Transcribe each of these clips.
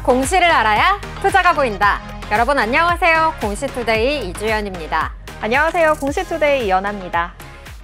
공시를 알아야 투자가 보인다. 여러분 안녕하세요. 공시투데이 이주연입니다. 안녕하세요. 공시투데이 이연아입니다.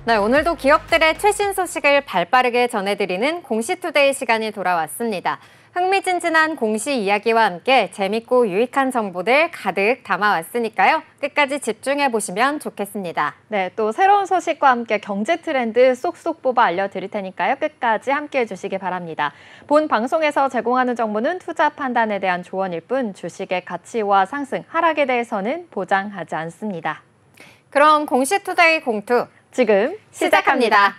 네, 오늘도 기업들의 최신 소식을 발빠르게 전해드리는 공시투데이 시간이 돌아왔습니다. 흥미진진한 공시 이야기와 함께 재밌고 유익한 정보들 가득 담아왔으니까요. 끝까지 집중해보시면 좋겠습니다. 네, 또 새로운 소식과 함께 경제 트렌드 쏙쏙 뽑아 알려드릴 테니까요. 끝까지 함께해 주시기 바랍니다. 본 방송에서 제공하는 정보는 투자 판단에 대한 조언일 뿐 주식의 가치와 상승, 하락에 대해서는 보장하지 않습니다. 그럼 공시투데이 공투 지금 시작합니다.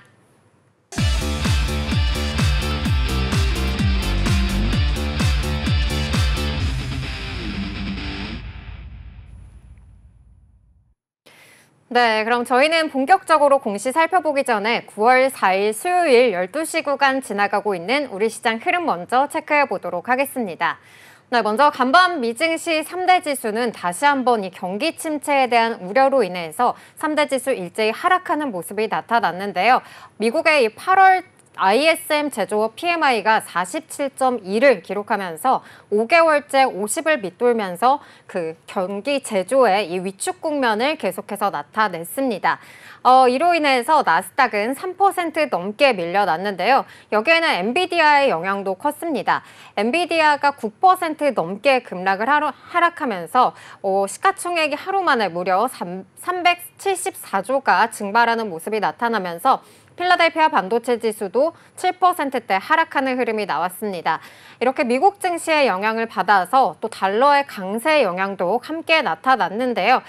네, 그럼 저희는 본격적으로 공시 살펴보기 전에 9월 4일 수요일 12시 구간 지나가고 있는 우리 시장 흐름 먼저 체크해 보도록 하겠습니다. 네, 먼저 간밤 미증시 3대 지수는 다시 한번 이 경기 침체에 대한 우려로 인해서 3대 지수 일제히 하락하는 모습이 나타났는데요. 미국의 이 8월 ISM 제조업 PMI가 47.2를 기록하면서 5개월째 50을 밑돌면서 그 경기 제조의 이 위축 국면을 계속해서 나타냈습니다. 이로 인해서 나스닥은 3% 넘게 밀려났는데요. 여기에는 엔비디아의 영향도 컸습니다. 엔비디아가 9% 넘게 급락을 하락하면서 시가총액이 하루 만에 무려 374조가 증발하는 모습이 나타나면서 필라델피아 반도체 지수도 7%대 하락하는 흐름이 나왔습니다. 이렇게 미국 증시의 영향을 받아서 또 달러의 강세 영향도 함께 나타났는데요.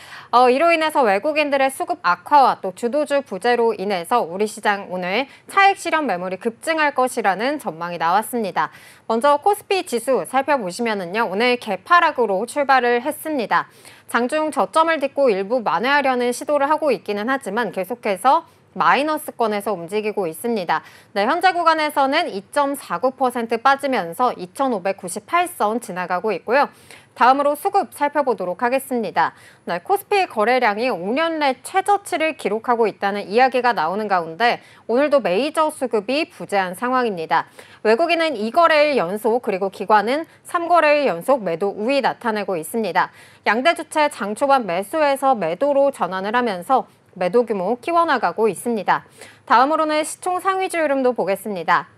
이로 인해서 외국인들의 수급 악화와 또 주도주 부재로 인해서 우리 시장 오늘 차익 실현 매물이 급증할 것이라는 전망이 나왔습니다. 먼저 코스피 지수 살펴보시면은요, 오늘 개파락으로 출발을 했습니다. 장중 저점을 딛고 일부 만회하려는 시도를 하고 있기는 하지만 계속해서 마이너스권에서 움직이고 있습니다. 네, 현재 구간에서는 2.49% 빠지면서 2,598선 지나가고 있고요. 다음으로 수급 살펴보도록 하겠습니다. 네, 코스피 거래량이 5년 내 최저치를 기록하고 있다는 이야기가 나오는 가운데 오늘도 메이저 수급이 부재한 상황입니다. 외국인은 2거래일 연속 그리고 기관은 3거래일 연속 매도 우위 나타내고 있습니다. 양대 주체 장 초반 매수에서 매도로 전환을 하면서 매도 규모 키워나가고 있습니다. 다음으로는 시총 상위주 흐름도 보겠습니다.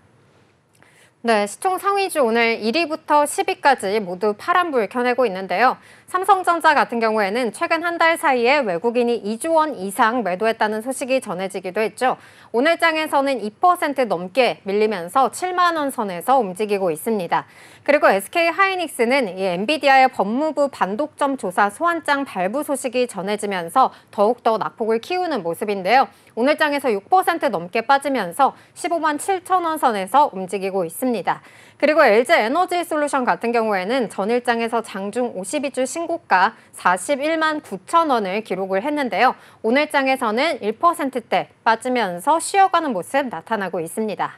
네, 시총 상위주 오늘 1위부터 10위까지 모두 파란불 켜내고 있는데요. 삼성전자 같은 경우에는 최근 한 달 사이에 외국인이 2조 원 이상 매도했다는 소식이 전해지기도 했죠. 오늘 장에서는 2% 넘게 밀리면서 7만 원 선에서 움직이고 있습니다. 그리고 SK하이닉스는 이 엔비디아의 법무부 반독점 조사 소환장 발부 소식이 전해지면서 더욱더 낙폭을 키우는 모습인데요. 오늘 장에서 6% 넘게 빠지면서 15만 7천 원 선에서 움직이고 있습니다. 그리고 LG에너지솔루션 같은 경우에는 전일장에서 장중 52주 신고가 41만 9천 원을 기록을 했는데요. 오늘 장에서는 1%대 빠지면서 쉬어가는 모습 나타나고 있습니다.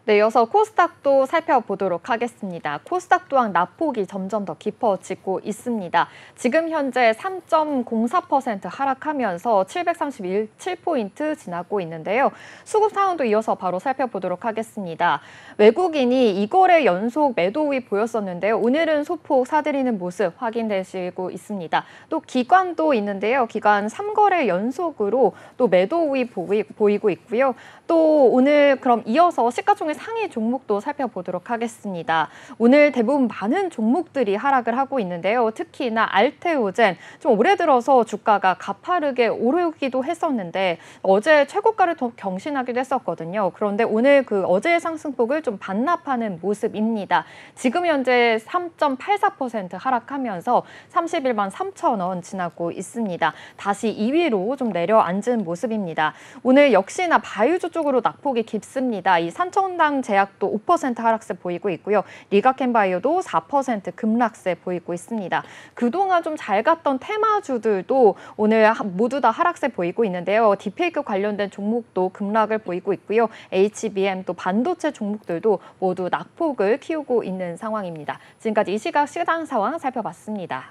네, 이어서 코스닥도 살펴보도록 하겠습니다. 코스닥 또한 낙폭이 점점 더 깊어지고 있습니다. 지금 현재 3.04% 하락하면서 731.7포인트 지나고 있는데요. 수급 상황도 이어서 바로 살펴보도록 하겠습니다. 외국인이 2거래 연속 매도 우위 보였었는데요. 오늘은 소폭 사들이는 모습 확인되시고 있습니다. 또 기관도 있는데요. 기관 3거래 연속으로 또 매도 우위 보이고 있고요. 또 오늘 그럼 이어서 시가총액 상위 종목도 살펴보도록 하겠습니다. 오늘 대부분 많은 종목들이 하락을 하고 있는데요. 특히나 알테오젠 좀 올해 들어서 주가가 가파르게 오르기도 했었는데 어제 최고가를 더 경신하기도 했었거든요. 그런데 오늘 그 어제의 상승폭을 좀 반납하는 모습입니다. 지금 현재 3.84% 하락하면서 31만 3천 원 지나고 있습니다. 다시 2위로 좀 내려앉은 모습입니다. 오늘 역시나 바이오주 쪽으로 낙폭이 깊습니다. 이 산청당 제약도 5% 하락세 보이고 있고요. 리가켄바이오도 4% 급락세 보이고 있습니다. 그동안 좀 잘 갔던 테마주들도 오늘 모두 다 하락세 보이고 있는데요. 디페이크 관련된 종목도 급락을 보이고 있고요. HBM 또 반도체 종목들도 모두 낙폭을 키우고 있는 상황입니다. 지금까지 이 시각 시장 상황 살펴봤습니다.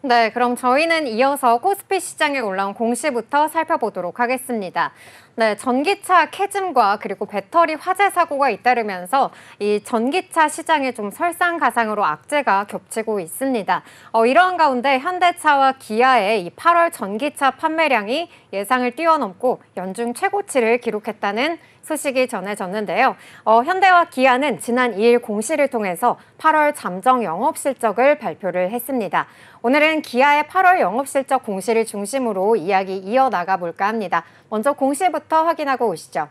네, 그럼 저희는 이어서 코스피 시장에 올라온 공시부터 살펴보도록 하겠습니다. 네, 전기차 캐즘과 그리고 배터리 화재 사고가 잇따르면서 이 전기차 시장에 좀 설상가상으로 악재가 겹치고 있습니다. 이러한 가운데 현대차와 기아의 이 8월 전기차 판매량이 예상을 뛰어넘고 연중 최고치를 기록했다는 소식이 전해졌는데요. 현대와 기아는 지난 2일 공시를 통해서 8월 잠정 영업 실적을 발표를 했습니다. 오늘은 기아의 8월 영업 실적 공시를 중심으로 이야기 이어나가 볼까 합니다. 먼저 공시부터 확인하고 오시죠.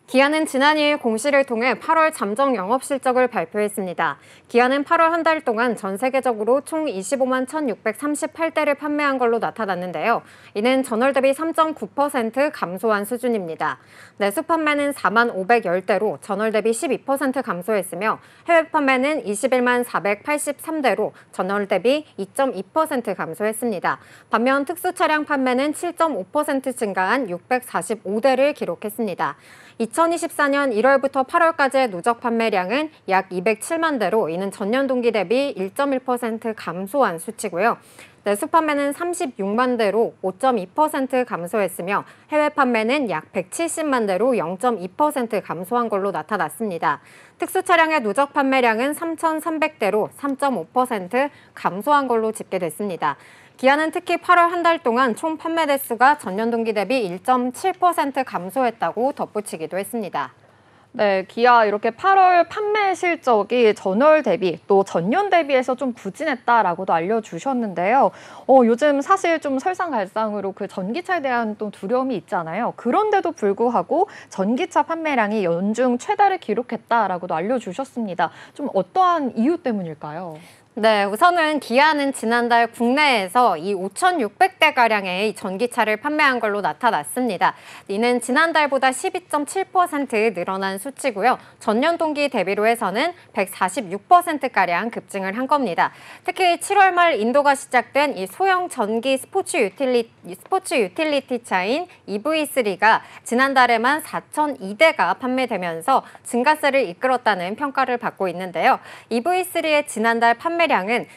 기아는 지난 2일 공시를 통해 8월 잠정 영업 실적을 발표했습니다. 기아는 8월 한 달 동안 전 세계적으로 총 25만 1,638대를 판매한 걸로 나타났는데요. 이는 전월 대비 3.9% 감소한 수준입니다. 내수 판매는 4만 510대로 전월 대비 12% 감소했으며 해외 판매는 21만 483대로 전월 대비 2.2% 감소했습니다. 반면 특수 차량 판매는 7.5% 증가한 645대를 기록했습니다. 2024년 1월부터 8월까지의 누적 판매량은 약 207만 대로 이는 전년 동기 대비 1.1% 감소한 수치고요. 내수 판매는 36만 대로 5.2% 감소했으며 해외 판매는 약 170만 대로 0.2% 감소한 걸로 나타났습니다. 특수 차량의 누적 판매량은 3,300대로 3.5% 감소한 걸로 집계됐습니다. 기아는 특히 8월 한 달 동안 총 판매 대수가 전년 동기 대비 1.7% 감소했다고 덧붙이기도 했습니다. 네, 기아 이렇게 8월 판매 실적이 전월 대비 또 전년 대비해서 좀 부진했다라고도 알려주셨는데요. 요즘 사실 좀 설상갈상으로 그 전기차에 대한 또 두려움이 있잖아요. 그런데도 불구하고 전기차 판매량이 연중 최다를 기록했다라고도 알려주셨습니다. 좀 어떠한 이유 때문일까요? 네, 우선은 기아는 지난달 국내에서 이 5,600대가량의 전기차를 판매한 걸로 나타났습니다. 이는 지난달보다 12.7% 늘어난 수치고요. 전년 동기 대비로 해서는 146%가량 급증을 한 겁니다. 특히 7월 말 인도가 시작된 이 소형 전기 스포츠 유틸리티 차인 EV3가 지난달에만 4,002대가 판매되면서 증가세를 이끌었다는 평가를 받고 있는데요. EV3의 지난달 판매량은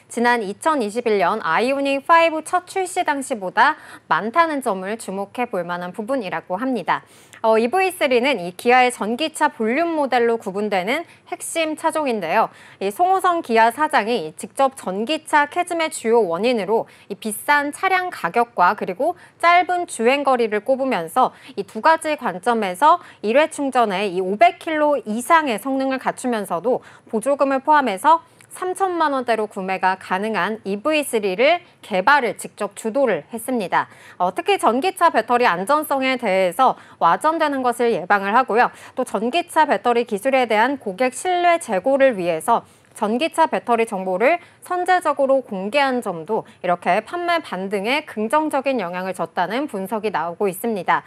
지난 2021년 아이오닉 5 첫 출시 당시보다 많다는 점을 주목해 볼 만한 부분이라고 합니다. EV3는 이 기아의 전기차 볼륨 모델로 구분되는 핵심 차종인데요. 이 송호성 기아 사장이 직접 전기차 캐즘의 주요 원인으로 이 비싼 차량 가격과 그리고 짧은 주행 거리를 꼽으면서 이 두 가지 관점에서 1회 충전에 이 500km 이상의 성능을 갖추면서도 보조금을 포함해서 3천만 원대로 구매가 가능한 EV3를 개발을 직접 주도를 했습니다. 특히 전기차 배터리 안전성에 대해서 와전되는 것을 예방을 하고요. 또 전기차 배터리 기술에 대한 고객 신뢰 제고를 위해서 전기차 배터리 정보를 선제적으로 공개한 점도 이렇게 판매 반등에 긍정적인 영향을 줬다는 분석이 나오고 있습니다.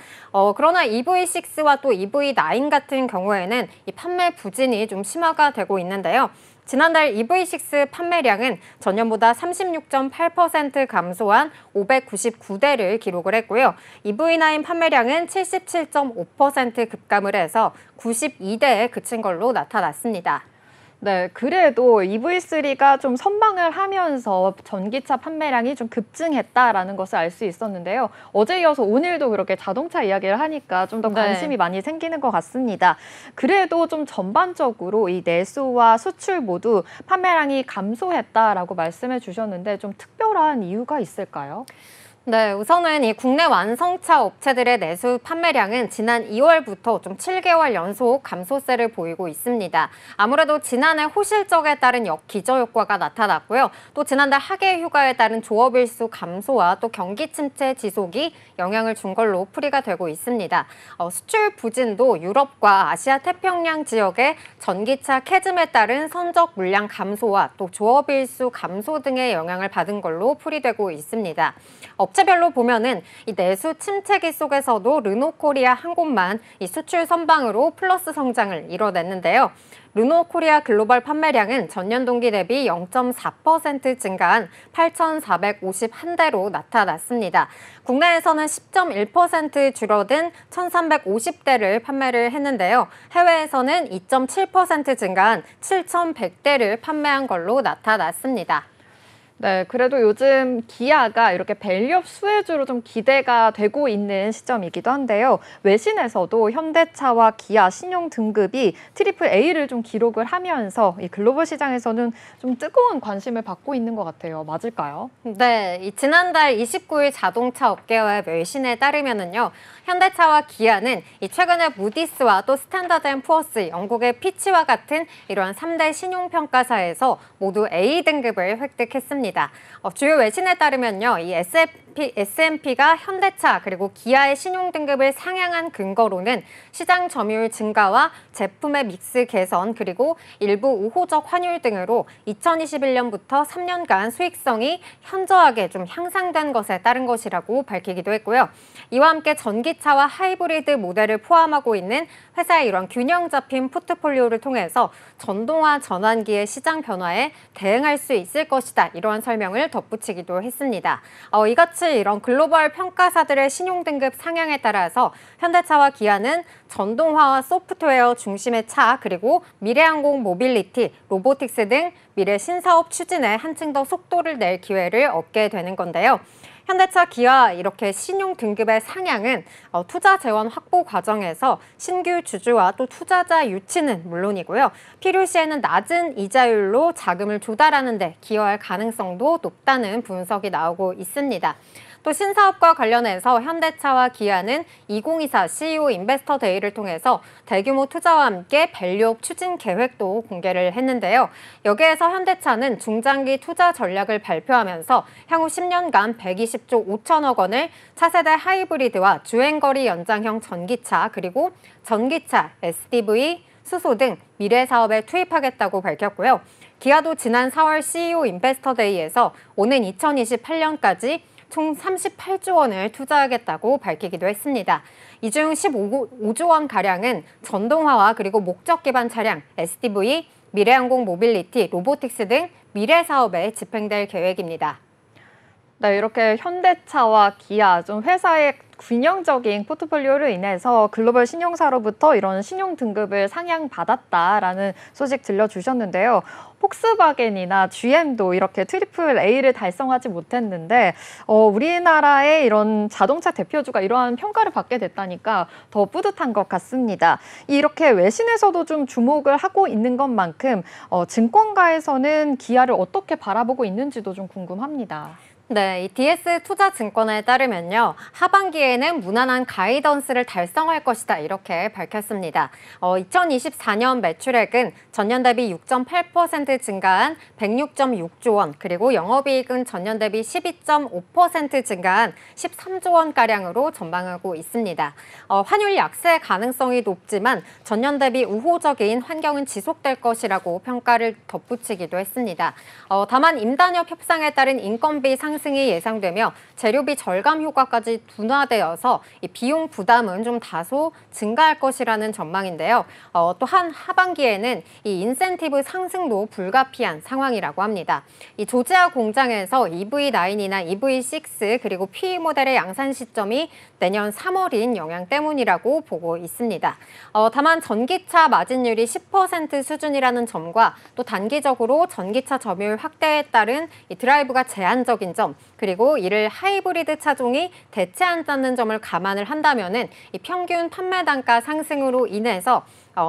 그러나 EV6와 또 EV9 같은 경우에는 이 판매 부진이 좀 심화가 되고 있는데요. 지난달 EV6 판매량은 전년보다 36.8% 감소한 599대를 기록을 했고요. EV9 판매량은 77.5% 급감을 해서 92대에 그친 걸로 나타났습니다. 네, 그래도 EV3가 좀 선방을 하면서 전기차 판매량이 좀 급증했다라는 것을 알 수 있었는데요. 어제 이어서 오늘도 그렇게 자동차 이야기를 하니까 좀 더 관심이 많이 생기는 것 같습니다. 그래도 좀 전반적으로 이 내수와 수출 모두 판매량이 감소했다라고 말씀해 주셨는데 좀 특별한 이유가 있을까요? 네, 우선은 이 국내 완성차 업체들의 내수 판매량은 지난 2월부터 좀 7개월 연속 감소세를 보이고 있습니다. 아무래도 지난해 호실적에 따른 기저 효과가 나타났고요. 또 지난달 하계 휴가에 따른 조업일수 감소와 또 경기 침체 지속이 영향을 준 걸로 풀이가 되고 있습니다. 수출 부진도 유럽과 아시아 태평양 지역의 전기차 캐즘에 따른 선적 물량 감소와 또 조업일수 감소 등의 영향을 받은 걸로 풀이되고 있습니다. 업체별로 보면은 이 내수 침체기 속에서도 르노코리아 한 곳만 이 수출 선방으로 플러스 성장을 이뤄냈는데요. 르노코리아 글로벌 판매량은 전년 동기 대비 0.4% 증가한 8,451대로 나타났습니다. 국내에서는 10.1% 줄어든 1,350대를 판매를 했는데요. 해외에서는 2.7% 증가한 7,100대를 판매한 걸로 나타났습니다. 네, 그래도 요즘 기아가 이렇게 밸류업 수혜주로 좀 기대가 되고 있는 시점이기도 한데요. 외신에서도 현대차와 기아 신용 등급이 트리플 A를 좀 기록을 하면서 이 글로벌 시장에서는 좀 뜨거운 관심을 받고 있는 것 같아요. 맞을까요? 네, 지난달 29일 자동차 업계의 외신에 따르면은요, 현대차와 기아는 최근에 무디스와 또 스탠다드앤푸어스, 영국의 피치와 같은 이러한 3대 신용평가사에서 모두 A 등급을 획득했습니다. 주요 외신에 따르면요, 이 S&P가 현대차 그리고 기아의 신용 등급을 상향한 근거로는 시장 점유율 증가와 제품의 믹스 개선 그리고 일부 우호적 환율 등으로 2021년부터 3년간 수익성이 현저하게 좀 향상된 것에 따른 것이라고 밝히기도 했고요. 이와 함께 전기차와 하이브리드 모델을 포함하고 있는 회사의 이런 균형 잡힌 포트폴리오를 통해서 전동화 전환기의 시장 변화에 대응할 수 있을 것이다. 이러한 설명을 덧붙이기도 했습니다. 이같이 이런 글로벌 평가사들의 신용 등급 상향에 따라서 현대차와 기아는 전동화와 소프트웨어 중심의 차 그리고 미래항공 모빌리티, 로보틱스 등 미래 신사업 추진에 한층 더 속도를 낼 기회를 얻게 되는 건데요. 현대차, 기아 이렇게 신용 등급의 상향은 투자 재원 확보 과정에서 신규 주주와 또 투자자 유치는 물론이고요. 필요시에는 낮은 이자율로 자금을 조달하는 데 기여할 가능성도 높다는 분석이 나오고 있습니다. 또 신사업과 관련해서 현대차와 기아는 2024 CEO 인베스터 데이를 통해서 대규모 투자와 함께 밸류업 추진 계획도 공개를 했는데요. 여기에서 현대차는 중장기 투자 전략을 발표하면서 향후 10년간 120조 5천억 원을 차세대 하이브리드와 주행거리 연장형 전기차 그리고 전기차, SDV, 수소 등 미래 사업에 투입하겠다고 밝혔고요. 기아도 지난 4월 CEO 인베스터 데이에서 오는 2028년까지 총 38조 원을 투자하겠다고 밝히기도 했습니다. 이 중 15조 원가량은 전동화와 그리고 목적 기반 차량, SDV, 미래항공 모빌리티, 로보틱스 등 미래 사업에 집행될 계획입니다. 네, 이렇게 현대차와 기아, 좀 회사의 균형적인 포트폴리오로 인해서 글로벌 신용사로부터 이런 신용 등급을 상향받았다라는 소식 들려주셨는데요. 폭스바겐이나 GM도 이렇게 트리플 A를 달성하지 못했는데 우리나라의 이런 자동차 대표주가 이러한 평가를 받게 됐다니까 더 뿌듯한 것 같습니다. 이렇게 외신에서도 좀 주목을 하고 있는 것만큼 증권가에서는 기아를 어떻게 바라보고 있는지도 좀 궁금합니다. 네, 이 DS투자증권에 따르면요. 하반기에는 무난한 가이던스를 달성할 것이다. 이렇게 밝혔습니다. 2024년 매출액은 전년 대비 6.8% 증가한 106.6조 원, 그리고 영업이익은 전년 대비 12.5% 증가한 13조 원가량으로 전망하고 있습니다. 환율 약세 가능성이 높지만 전년 대비 우호적인 환경은 지속될 것이라고 평가를 덧붙이기도 했습니다. 다만 임단협 협상에 따른 인건비 상승이 예상되며 재료비 절감 효과까지 둔화되어서 이 비용 부담은 좀 다소 증가할 것이라는 전망인데요. 또한 하반기에는 이 인센티브 상승도 불가피한 상황이라고 합니다. 이 조지아 공장에서 EV9이나 EV6 그리고 PE 모델의 양산 시점이 내년 3월인 영향 때문이라고 보고 있습니다. 다만 전기차 마진율이 10% 수준이라는 점과 또 단기적으로 전기차 점유율 확대에 따른 이 드라이브가 제한적인 점, 그리고 이를 하이브리드 차종이 대체한다는 점을 감안을 한다면은 이 평균 판매 단가 상승으로 인해서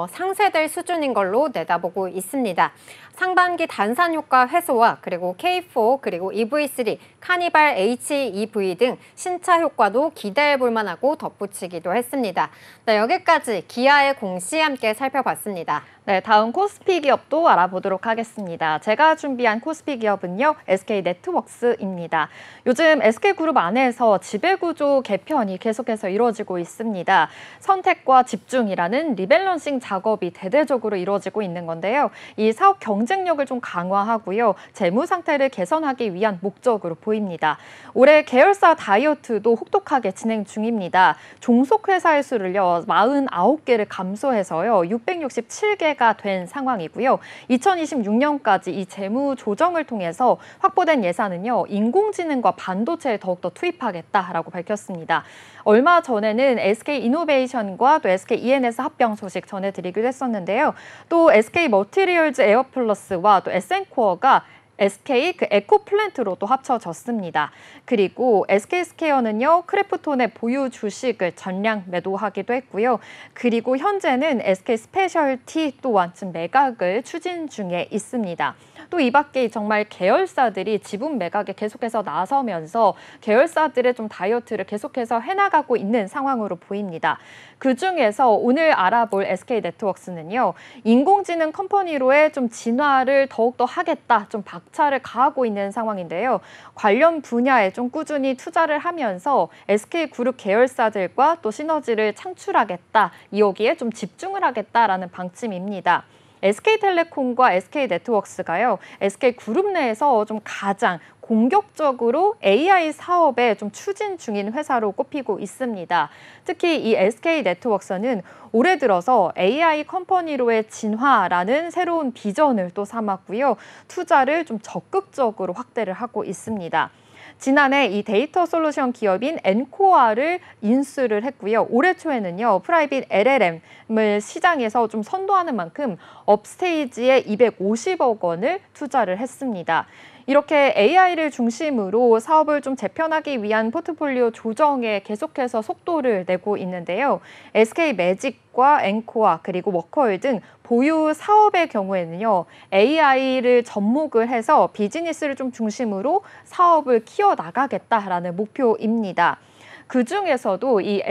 상쇄될 수준인 걸로 내다보고 있습니다. 상반기 단산 효과 해소와 그리고 K4 그리고 EV3, 카니발 HEV 등 신차 효과도 기대해 볼 만하고 덧붙이기도 했습니다. 네, 여기까지 기아의 공시 함께 살펴봤습니다. 네, 다음 코스피 기업도 알아보도록 하겠습니다. 제가 준비한 코스피 기업은요, SK네트워크스입니다. 요즘 SK그룹 안에서 지배구조 개편이 계속해서 이루어지고 있습니다. 선택과 집중이라는 리밸런싱 작업이 대대적으로 이루어지고 있는 건데요. 이 사업 경쟁력을 좀 강화하고요, 재무 상태를 개선하기 위한 목적으로 보입니다. 올해 계열사 다이어트도 혹독하게 진행 중입니다. 종속회사의 수를요, 49개를 감소해서요, 667개 가 된 상황이고요. 2026년까지 이 재무 조정을 통해서 확보된 예산은요, 인공지능과 반도체에 더욱더 투입하겠다라고 밝혔습니다. 얼마 전에는 SK이노베이션과 또 SKENS 합병 소식 전해드리기도 했었는데요. 또 SK머티리얼즈 에어플러스와 또 SN코어가 SK 에코플랜트로 또 합쳐졌습니다. 그리고 SK스퀘어는요, 크래프톤의 보유 주식을 전량 매도하기도 했고요. 그리고 현재는 SK스페셜티 또한 지금 매각을 추진 중에 있습니다. 또 이 밖에 정말 계열사들이 지분 매각에 계속해서 나서면서 계열사들의 좀 다이어트를 계속해서 해나가고 있는 상황으로 보입니다. 그중에서 오늘 알아볼 SK네트워크스는요, 인공지능 컴퍼니로의 좀 진화를 더욱더 하겠다, 좀 박차를 가하고 있는 상황인데요. 관련 분야에 좀 꾸준히 투자를 하면서 SK그룹 계열사들과 또 시너지를 창출하겠다, 여기에 좀 집중을 하겠다라는 방침입니다. SK텔레콤과 SK네트워크스가요, SK그룹 내에서 좀 가장 공격적으로 AI 사업에 좀 추진 중인 회사로 꼽히고 있습니다. 특히 이 SK네트워크스는 올해 들어서 AI 컴퍼니로의 진화라는 새로운 비전을 또 삼았고요. 투자를 좀 적극적으로 확대를 하고 있습니다. 지난해 이 데이터 솔루션 기업인 엔코아를 인수를 했고요. 올해 초에는요, 프라이빗 LLM을 시장에서 좀 선도하는 만큼 업스테이지에 250억 원을 투자를 했습니다. 이렇게 AI를 중심으로 사업을 좀 재편하기 위한 포트폴리오 조정에 계속해서 속도를 내고 있는데요. SK매직과 엔코아 그리고 워커힐 등 보유 사업의 경우에는요, AI를 접목을 해서 비즈니스를 좀 중심으로 사업을 키워나가겠다라는 목표입니다. 그중에서도 이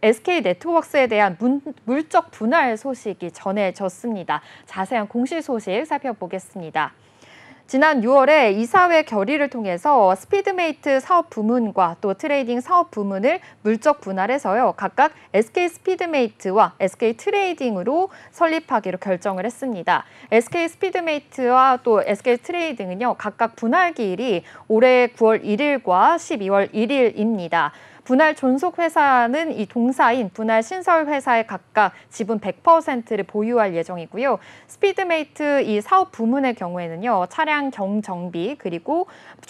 SK네트워크스에 대한 물적 분할 소식이 전해졌습니다. 자세한 공시 소식 살펴보겠습니다. 지난 6월에 이사회 결의를 통해서 스피드메이트 사업 부문과 또 트레이딩 사업 부문을 물적 분할해서요, 각각 SK 스피드메이트와 SK 트레이딩으로 설립하기로 결정을 했습니다. SK 스피드메이트와 또 SK 트레이딩은요, 각각 분할 기일이 올해 9월 1일과 12월 1일입니다. 분할 존속 회사는 이 동사인 분할 신설 회사에 각각 지분 100%를 보유할 예정이고요. 스피드메이트 이 사업 부문의 경우에는요, 차량 경정비 그리고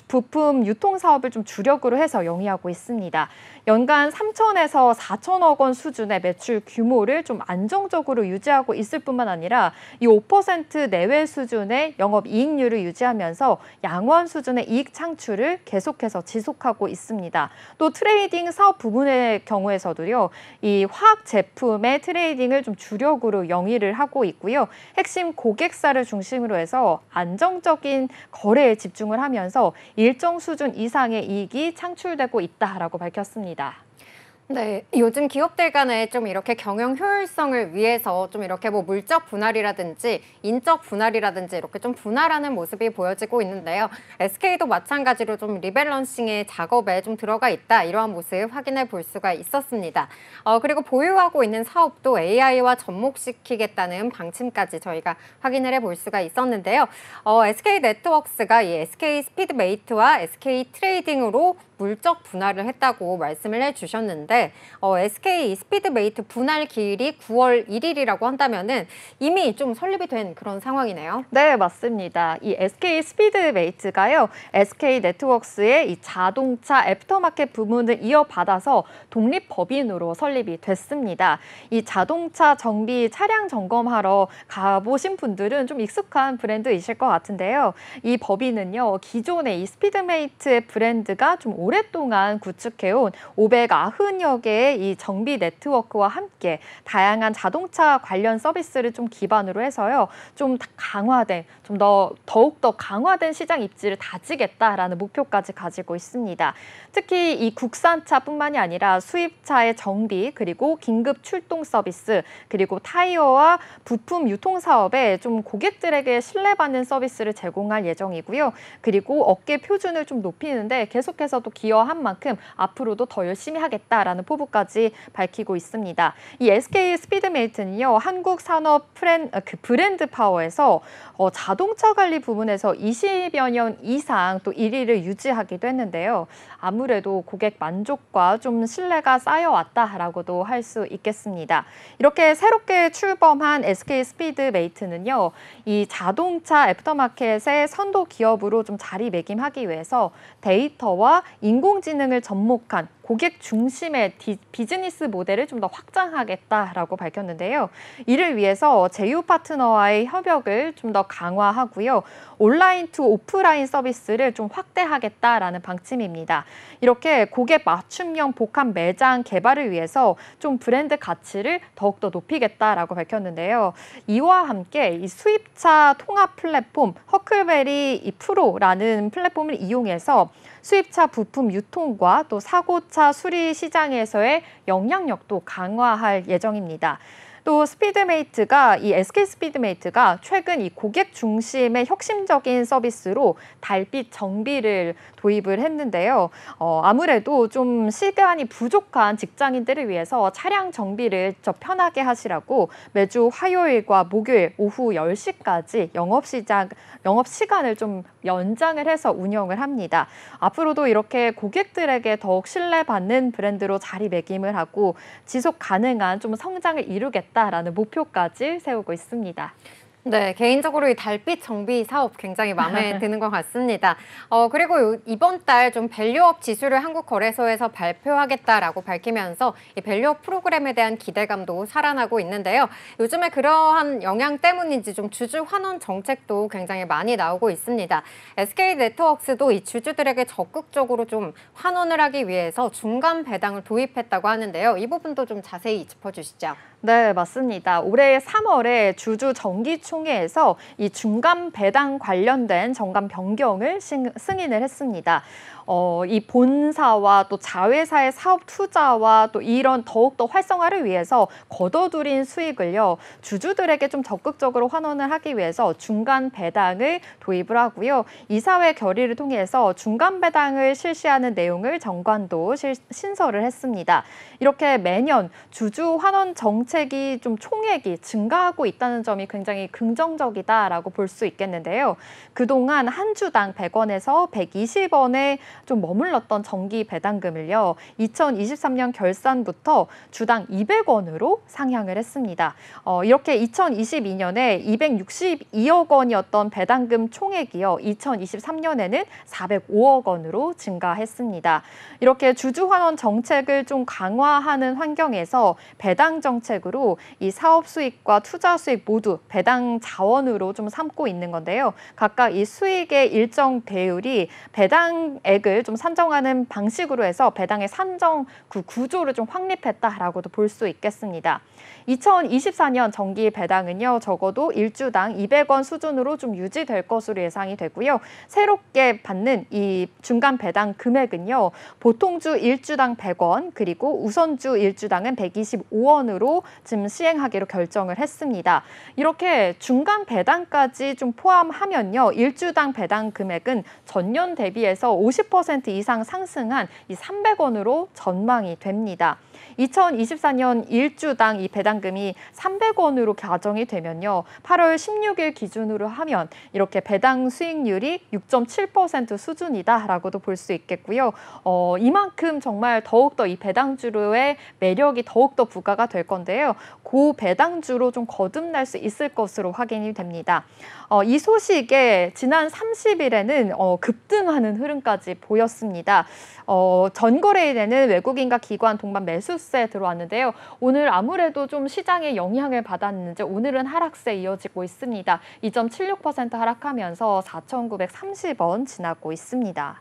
부품 유통 사업을 좀 주력으로 해서 영위하고 있습니다. 연간 3천에서 4천억 원 수준의 매출 규모를 좀 안정적으로 유지하고 있을 뿐만 아니라 이 5% 내외 수준의 영업 이익률을 유지하면서 양호한 수준의 이익 창출을 계속해서 지속하고 있습니다. 또 트레이딩 사업 부분의 경우에서도요, 이 화학 제품의 트레이딩을 좀 주력으로 영위를 하고 있고요. 핵심 고객사를 중심으로 해서 안정적인 거래에 집중을 하면서 일정 수준 이상의 이익이 창출되고 있다라고 밝혔습니다. 네, 요즘 기업들 간에 좀 이렇게 경영 효율성을 위해서 좀 이렇게 뭐 물적 분할이라든지 인적 분할이라든지 이렇게 좀 분할하는 모습이 보여지고 있는데요. SK도 마찬가지로 좀 리밸런싱의 작업에 좀 들어가 있다, 이러한 모습 확인해 볼 수가 있었습니다. 그리고 보유하고 있는 사업도 AI와 접목시키겠다는 방침까지 저희가 확인을 해볼 수가 있었는데요. SK네트워크스가 이 SK 스피드메이트와 SK 트레이딩으로 물적 분할을 했다고 말씀을 해주셨는데, SK 스피드메이트 분할 기일이 9월 1일이라고 한다면은 이미 좀 설립이 된 그런 상황이네요. 네, 맞습니다. 이 SK 스피드메이트가요, SK 네트워크스의 이 자동차 애프터마켓 부문을 이어받아서 독립법인으로 설립이 됐습니다. 이 자동차 정비 차량 점검하러 가보신 분들은 좀 익숙한 브랜드이실 것 같은데요. 이 법인은요, 기존의 이 스피드메이트의 브랜드가 좀 오랫동안 구축해온 590여 개의 이 정비 네트워크와 함께 다양한 자동차 관련 서비스를 좀 기반으로 해서요, 좀 강화된, 더욱더 강화된 시장 입지를 다지겠다라는 목표까지 가지고 있습니다. 특히 이 국산차뿐만이 아니라 수입차의 정비, 그리고 긴급 출동 서비스, 그리고 타이어와 부품 유통 사업에 좀 고객들에게 신뢰받는 서비스를 제공할 예정이고요. 그리고 업계 표준을 좀 높이는데 계속해서 또 기여한 만큼 앞으로도 더 열심히 하겠다라는 포부까지 밝히고 있습니다. 이 SK 스피드메이트는요, 한국 산업 브랜드 파워에서 자동차 관리 부문에서 20여 년 이상 또 1위를 유지하기도 했는데요. 아무래도 고객 만족과 좀 신뢰가 쌓여왔다라고도 할 수 있겠습니다. 이렇게 새롭게 출범한 SK 스피드메이트는요, 이 자동차 애프터마켓의 선도 기업으로 좀 자리매김하기 위해서 데이터와 인공지능을 접목한 고객 중심의 비즈니스 모델을 좀 더 확장하겠다라고 밝혔는데요. 이를 위해서 제휴 파트너와의 협력을 좀 더 강화하고요. 온라인 투 오프라인 서비스를 좀 확대하겠다라는 방침입니다. 이렇게 고객 맞춤형 복합 매장 개발을 위해서 좀 브랜드 가치를 더욱더 높이겠다라고 밝혔는데요. 이와 함께 이 수입차 통합 플랫폼 허클베리 이 프로라는 플랫폼을 이용해서 수입차 부품 유통과 또 사고차 수리 시장에서의 영향력도 강화할 예정입니다. 또 이 SK 스피드메이트가 최근 이 고객 중심의 혁신적인 서비스로 달빛 정비를 도입을 했는데요. 아무래도 좀 시간이 부족한 직장인들을 위해서 차량 정비를 더 편하게 하시라고 매주 화요일과 목요일 오후 10시까지 영업 시간을 좀 연장을 해서 운영을 합니다. 앞으로도 이렇게 고객들에게 더욱 신뢰받는 브랜드로 자리매김을 하고 지속 가능한 좀 성장을 이루겠다라는 목표까지 세우고 있습니다. 네, 개인적으로 이 달빛 정비 사업 굉장히 마음에 드는 것 같습니다. 그리고 이번 달 좀 밸류업 지수를 한국거래소에서 발표하겠다라고 밝히면서 이 밸류업 프로그램에 대한 기대감도 살아나고 있는데요. 요즘에 그러한 영향 때문인지 좀 주주 환원 정책도 굉장히 많이 나오고 있습니다. SK네트워크스도 이 주주들에게 적극적으로 좀 환원을 하기 위해서 중간 배당을 도입했다고 하는데요. 이 부분도 좀 자세히 짚어주시죠. 네, 맞습니다. 올해 3월에 주주 정기총회에서 이 중간 배당 관련된 정관 변경을 승인을 했습니다. 이 본사와 또 자회사의 사업 투자와 또 이런 더욱더 활성화를 위해서 거둬들인 수익을요, 주주들에게 좀 적극적으로 환원을 하기 위해서 중간 배당을 도입을 하고요. 이사회 결의를 통해서 중간 배당을 실시하는 내용을 정관도 신설을 했습니다. 이렇게 매년 주주 환원 정책이 좀 총액이 증가하고 있다는 점이 굉장히 긍정적이다라고 볼 수 있겠는데요. 그동안 한 주당 100원에서 120원에 좀 머물렀던 정기 배당금을요, 2023년 결산부터 주당 200원으로 상향을 했습니다. 이렇게 2022년에 262억 원이었던 배당금 총액이요, 2023년에는 405억 원으로 증가했습니다. 이렇게 주주 환원 정책을 좀 강화하는 환경에서 배당 정책으로 이 사업 수익과 투자 수익 모두 배당 자원으로 좀 삼고 있는 건데요. 각각 이 수익의 일정 배율이 배당액을 좀 산정하는 방식으로 해서 배당의 산정 구조를 좀 확립했다라고도 볼 수 있겠습니다. 2024년 정기 배당은요, 적어도 1주당 200원 수준으로 좀 유지될 것으로 예상이 되고요. 새롭게 받는 이 중간 배당 금액은요, 보통주 1주당 100원, 그리고 우선주 1주당은 125원으로 지금 시행하기로 결정을 했습니다. 이렇게 중간 배당까지 좀 포함하면요, 1주당 배당 금액은 전년 대비해서 50% 이상 상승한 이 300원으로 전망이 됩니다. 2024년 1주당 이 배당금이 300원으로 가정이 되면요, 8월 16일 기준으로 하면 이렇게 배당 수익률이 6.7% 수준이다라고도 볼 수 있겠고요. 이만큼 정말 더욱더 이 배당주로의 매력이 더욱더 부과가 될 건데요. 고 배당주로 좀 거듭날 수 있을 것으로 확인이 됩니다. 이 소식에 지난 30일에는 급등하는 흐름까지 보였습니다. 전거래일에는 외국인과 기관 동반 매수세 들어왔는데요. 오늘 아무래도 좀 시장에 영향을 받았는지 오늘은 하락세 이어지고 있습니다. 2.76% 하락하면서 4,930원 지나고 있습니다.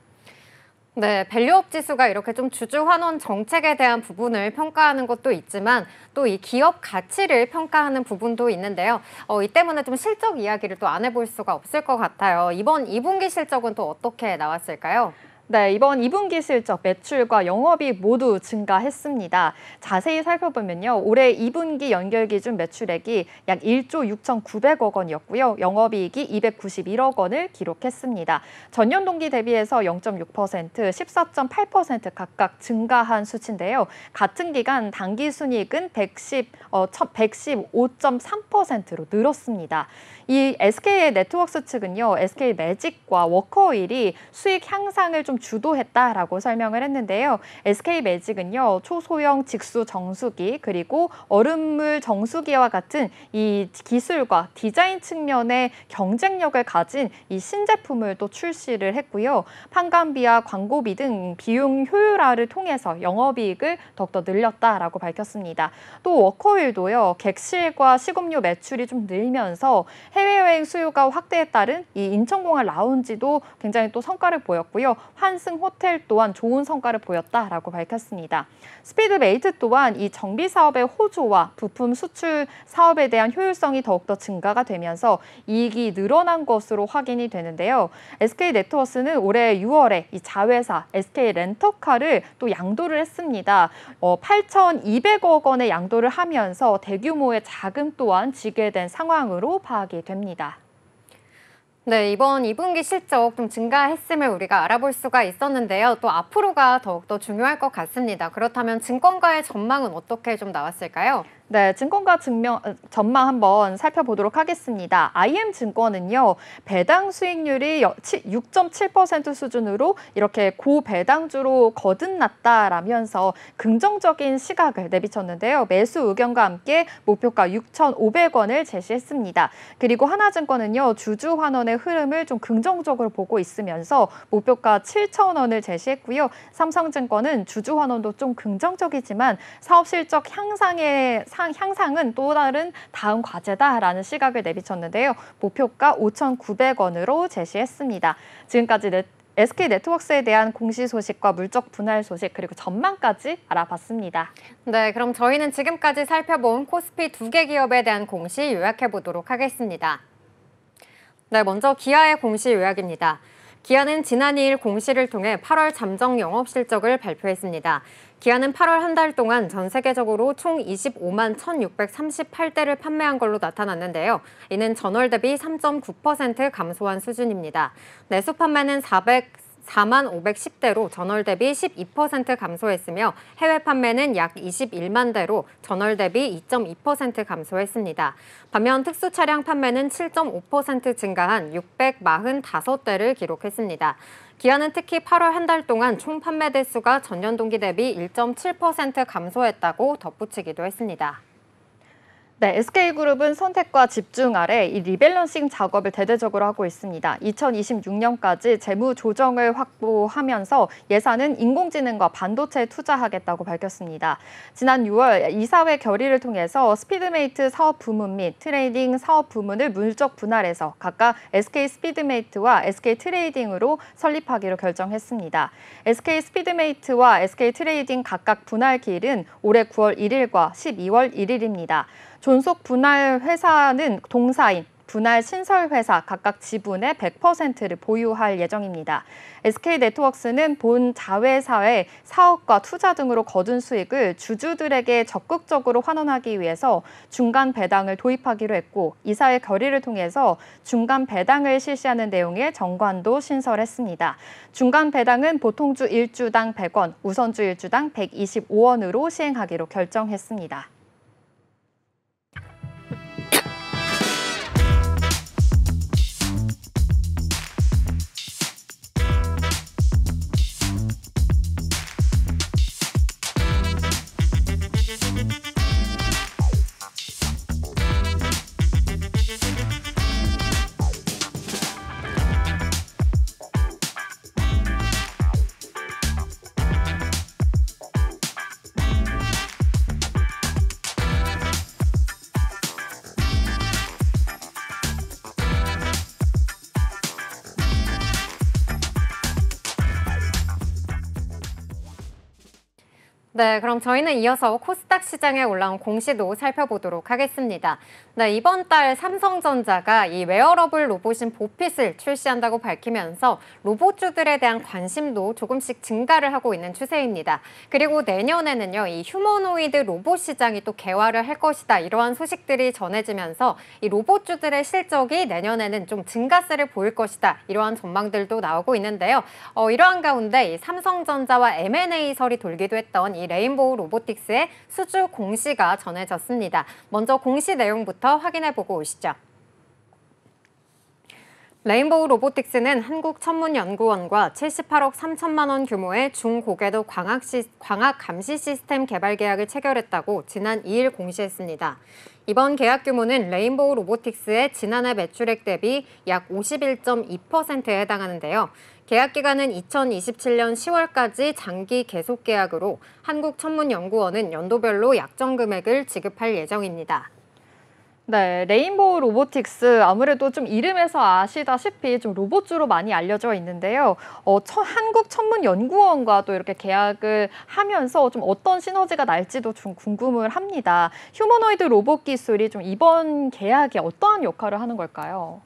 네, 밸류업 지수가 이렇게 좀 주주 환원 정책에 대한 부분을 평가하는 것도 있지만 또 이 기업 가치를 평가하는 부분도 있는데요. 이 때문에 좀 실적 이야기를 또 안 해볼 수가 없을 것 같아요. 이번 2분기 실적은 또 어떻게 나왔을까요? 네, 이번 2분기 실적 매출과 영업이익 모두 증가했습니다. 자세히 살펴보면요, 올해 2분기 연결 기준 매출액이 약 1조 6,900억 원이었고요. 영업이익이 291억 원을 기록했습니다. 전년 동기 대비해서 0.6%, 14.8% 각각 증가한 수치인데요. 같은 기간 당기순이익은 115.3%로 늘었습니다. 이 SK 네트워크스 측은요, SK 매직과 워커힐이 수익 향상을 좀 좀 주도했다라고 설명을 했는데요. SK 매직은요, 초소형 직수 정수기 그리고 얼음물 정수기와 같은 이 기술과 디자인 측면의 경쟁력을 가진 이 신제품을 또 출시를 했고요. 판관비와 광고비 등 비용 효율화를 통해서 영업이익을 더욱더 늘렸다라고 밝혔습니다. 또 워커힐도요, 객실과 시급료 매출이 좀 늘면서 해외여행 수요가 확대에 따른 이 인천공항 라운지도 굉장히 또 성과를 보였고요. 환승 호텔 또한 좋은 성과를 보였다라고 밝혔습니다. 스피드메이트 또한 이 정비 사업의 호조와 부품 수출 사업에 대한 효율성이 더욱더 증가가 되면서 이익이 늘어난 것으로 확인이 되는데요. SK네트워스는 올해 6월에 이 자회사 SK 렌터카를 또 양도를 했습니다. 8,200억 원의 양도를 하면서 대규모의 자금 또한 지게 된 상황으로 파악이 됩니다. 네, 이번 2분기 실적 좀 증가했음을 우리가 알아볼 수가 있었는데요. 또 앞으로가 더욱더 중요할 것 같습니다. 그렇다면 증권가의 전망은 어떻게 좀 나왔을까요? 네, 증권가 전망 한번 살펴보도록 하겠습니다. IM증권은요, 배당 수익률이 6.7% 수준으로 이렇게 고배당주로 거듭났다라면서 긍정적인 시각을 내비쳤는데요. 매수 의견과 함께 목표가 6,500원을 제시했습니다. 그리고 하나증권은요, 주주환원의 흐름을 좀 긍정적으로 보고 있으면서 목표가 7,000원을 제시했고요. 삼성증권은 주주환원도 좀 긍정적이지만 사업실적 향상은 또 다른 다음 과제다라는 시각을 내비쳤는데요. 목표가 5,900원으로 제시했습니다. 지금까지 SK네트워크스에 대한 공시 소식과 물적 분할 소식 그리고 전망까지 알아봤습니다. 네, 그럼 저희는 지금까지 살펴본 코스피 2개 기업에 대한 공시 요약해 보도록 하겠습니다. 네, 먼저 기아의 공시 요약입니다. 기아는 지난 2일 공시를 통해 8월 잠정 영업 실적을 발표했습니다. 기아는 8월 한 달 동안 전 세계적으로 총 25만 1,638대를 판매한 걸로 나타났는데요. 이는 전월 대비 3.9% 감소한 수준입니다. 내수 판매는 4만 510대로 전월 대비 12% 감소했으며 해외 판매는 약 21만 대로 전월 대비 2.2% 감소했습니다. 반면 특수 차량 판매는 7.5% 증가한 645대를 기록했습니다. 기아는 특히 8월 한 달 동안 총 판매 대수가 전년 동기 대비 1.7% 감소했다고 덧붙이기도 했습니다. 네, SK그룹은 선택과 집중 아래 이 리밸런싱 작업을 대대적으로 하고 있습니다. 2026년까지 재무 조정을 확보하면서 예산은 인공지능과 반도체에 투자하겠다고 밝혔습니다. 지난 6월 이사회 결의를 통해서 스피드메이트 사업 부문 및 트레이딩 사업 부문을 물적 분할해서 각각 SK 스피드메이트와 SK 트레이딩으로 설립하기로 결정했습니다. SK 스피드메이트와 SK 트레이딩 각각 분할 기일은 올해 9월 1일과 12월 1일입니다. 존속 분할 회사는 동사인, 분할 신설 회사 각각 지분의 100%를 보유할 예정입니다. SK네트워크스는 본 자회사의 사업과 투자 등으로 거둔 수익을 주주들에게 적극적으로 환원하기 위해서 중간 배당을 도입하기로 했고 이사회 결의를 통해서 중간 배당을 실시하는 내용의 정관도 신설했습니다. 중간 배당은 보통주 1주당 100원, 우선주 1주당 125원으로 시행하기로 결정했습니다. 네, 그럼 저희는 이어서 코스닥 시장에 올라온 공시도 살펴보도록 하겠습니다. 네, 이번 달 삼성전자가 이 웨어러블 로봇인 보핏을 출시한다고 밝히면서 로봇주들에 대한 관심도 조금씩 증가를 하고 있는 추세입니다. 그리고 내년에는요, 이 휴머노이드 로봇 시장이 또 개화를 할 것이다. 이러한 소식들이 전해지면서 이 로봇주들의 실적이 내년에는 좀 증가세를 보일 것이다. 이러한 전망들도 나오고 있는데요. 이러한 가운데 이 삼성전자와 M&A설이 돌기도 했던 이 레인보우 로보틱스의 수주 공시가 전해졌습니다. 먼저 공시 내용부터 확인해 보고 오시죠. 레인보우 로보틱스는 한국천문연구원과 78억 3천만 원 규모의 중고궤도 광학 감시 시스템 개발 계약을 체결했다고 지난 2일 공시했습니다. 이번 계약 규모는 레인보우 로보틱스의 지난해 매출액 대비 약 51.2%에 해당하는데요. 계약 기간은 2027년 10월까지 장기 계속 계약으로 한국천문연구원은 연도별로 약정 금액을 지급할 예정입니다. 네, 레인보우 로보틱스 아무래도 좀 이름에서 아시다시피 좀 로봇주로 많이 알려져 있는데요. 한국천문연구원과 또 이렇게 계약을 하면서 좀 어떤 시너지가 날지도 좀 궁금을 합니다. 휴머노이드 로봇 기술이 좀 이번 계약에 어떠한 역할을 하는 걸까요?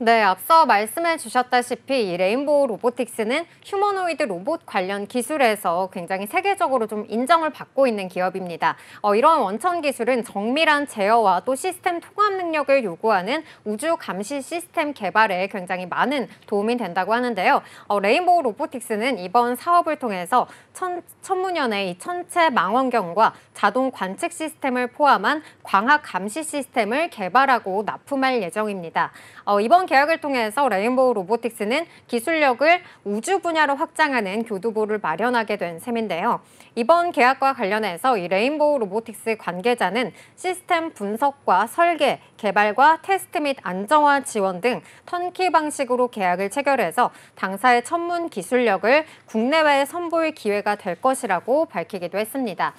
네, 앞서 말씀해 주셨다시피 이 레인보우 로보틱스는 휴머노이드 로봇 관련 기술에서 굉장히 세계적으로 좀 인정을 받고 있는 기업입니다. 이러한 원천 기술은 정밀한 제어와 또 시스템 통합 능력을 요구하는 우주 감시 시스템 개발에 굉장히 많은 도움이 된다고 하는데요. 레인보우 로보틱스는 이번 사업을 통해서 천문연의 이 천체 망원경과 자동 관측 시스템을 포함한 광학 감시 시스템을 개발하고 납품할 예정입니다. 이번 계약을 통해서 레인보우 로보틱스는 기술력을 우주 분야로 확장하는 교두보를 마련하게 된 셈인데요. 이번 계약과 관련해서 이 레인보우 로보틱스 관계자는 시스템 분석과 설계, 개발과 테스트 및 안정화 지원 등 턴키 방식으로 계약을 체결해서 당사의 천문 기술력을 국내외에 선보일 기회가 될 것이라고 밝히기도 했습니다.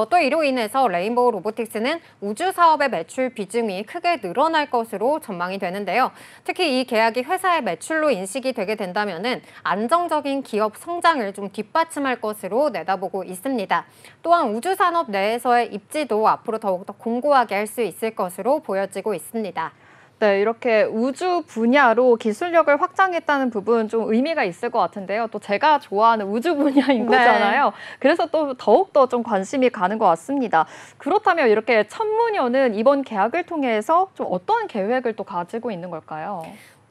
또 이로 인해서 레인보우 로보틱스는 우주 사업의 매출 비중이 크게 늘어날 것으로 전망이 되는데요. 특히 이 계약이 회사의 매출로 인식이 되게 된다면은 안정적인 기업 성장을 좀 뒷받침할 것으로 내다보고 있습니다. 또한 우주 산업 내에서의 입지도 앞으로 더욱더 공고하게 할 수 있을 것으로 보여지고 있습니다. 네, 이렇게 우주 분야로 기술력을 확장했다는 부분 좀 의미가 있을 것 같은데요. 또 제가 좋아하는 우주 분야인 거잖아요. 그래서 또 더욱더 좀 관심이 가는 것 같습니다. 그렇다면 이렇게 천문연은 이번 계약을 통해서 좀 어떠한 계획을 또 가지고 있는 걸까요?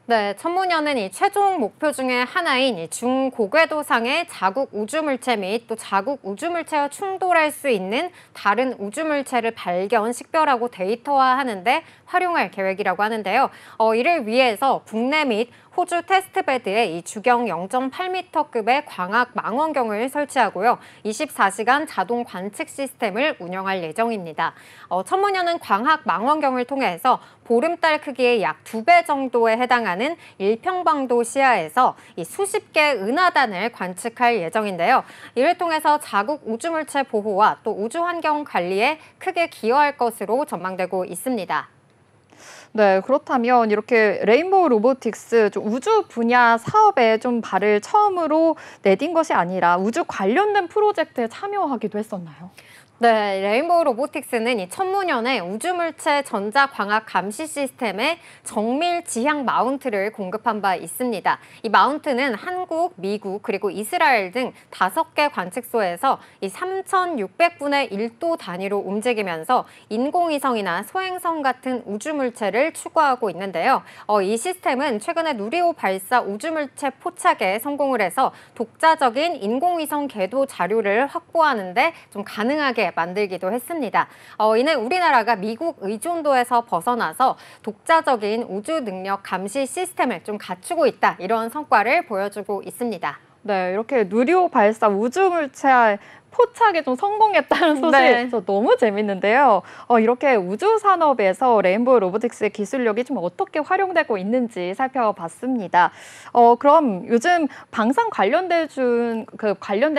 네, 천문연은 이 최종 목표 중에 하나인 이 중고궤도상의 자국 우주물체 및 또 자국 우주물체와 충돌할 수 있는 다른 우주물체를 발견, 식별하고 데이터화하는 데 활용할 계획이라고 하는데요. 이를 위해서 국내 및 호주 테스트베드에 이 주경 0.8m급의 광학 망원경을 설치하고요. 24시간 자동 관측 시스템을 운영할 예정입니다. 천문연은 광학 망원경을 통해서 보름달 크기의 약 2배 정도에 해당하는 1평방도 시야에서 이 수십 개의 은하단을 관측할 예정인데요. 이를 통해서 자국 우주물체 보호와 또 우주환경 관리에 크게 기여할 것으로 전망되고 있습니다. 네, 그렇다면 이렇게 레인보우 로보틱스 좀 우주 분야 사업에 좀 발을 처음으로 내딘 것이 아니라 우주 관련된 프로젝트에 참여하기도 했었나요? 네, 레인보우 로보틱스는 이 천문연의 우주물체 전자광학 감시 시스템에 정밀 지향 마운트를 공급한 바 있습니다. 이 마운트는 한국, 미국, 그리고 이스라엘 등 5개 관측소에서 이 3,600분의 1도 단위로 움직이면서 인공위성이나 소행성 같은 우주물체를 추구하고 있는데요. 이 시스템은 최근에 누리호 발사 우주물체 포착에 성공을 해서 독자적인 인공위성 궤도 자료를 확보하는 데 좀 가능하게 만들기도 했습니다. 이는 우리나라가 미국 의존도에서 벗어나서 독자적인 우주 능력 감시 시스템을 좀 갖추고 있다. 이런 성과를 보여주고 있습니다. 네, 이렇게 누리호 발사 우주물체 포착에 좀 성공했다는 소식 네. 저 너무 재밌는데요. 이렇게 우주 산업에서 레인보우 로보틱스의 기술력이 좀 어떻게 활용되고 있는지 살펴봤습니다. 그럼 요즘 방산 관련된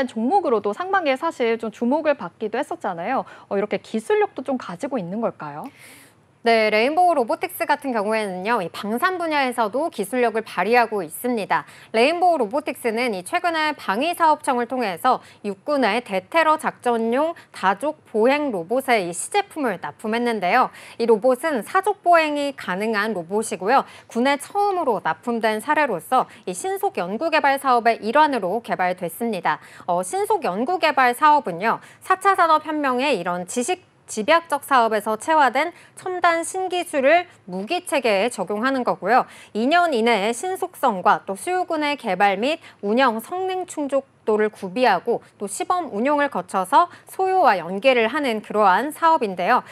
종목으로도 상반기에 사실 좀 주목을 받기도 했었잖아요. 이렇게 기술력도 좀 가지고 있는 걸까요? 네, 레인보우 로보틱스 같은 경우에는요, 이 방산 분야에서도 기술력을 발휘하고 있습니다. 레인보우 로보틱스는 이 최근에 방위사업청을 통해서 육군의 대테러 작전용 다족 보행 로봇의 이 시제품을 납품했는데요. 이 로봇은 사족 보행이 가능한 로봇이고요. 군에 처음으로 납품된 사례로서 이 신속 연구개발 사업의 일환으로 개발됐습니다. 신속 연구개발 사업은요, 4차 산업혁명의 이런 집약적 사업에서 채화된 첨단 신기술을 무기 체계에 적용하는 거고요. 2년 이내에 신속성과 또 수요군의 개발 및 운영 성능 각도를 구비하고 또 시범 운용을 거쳐서 소요와 연계를 하는 그러한 사업인데요.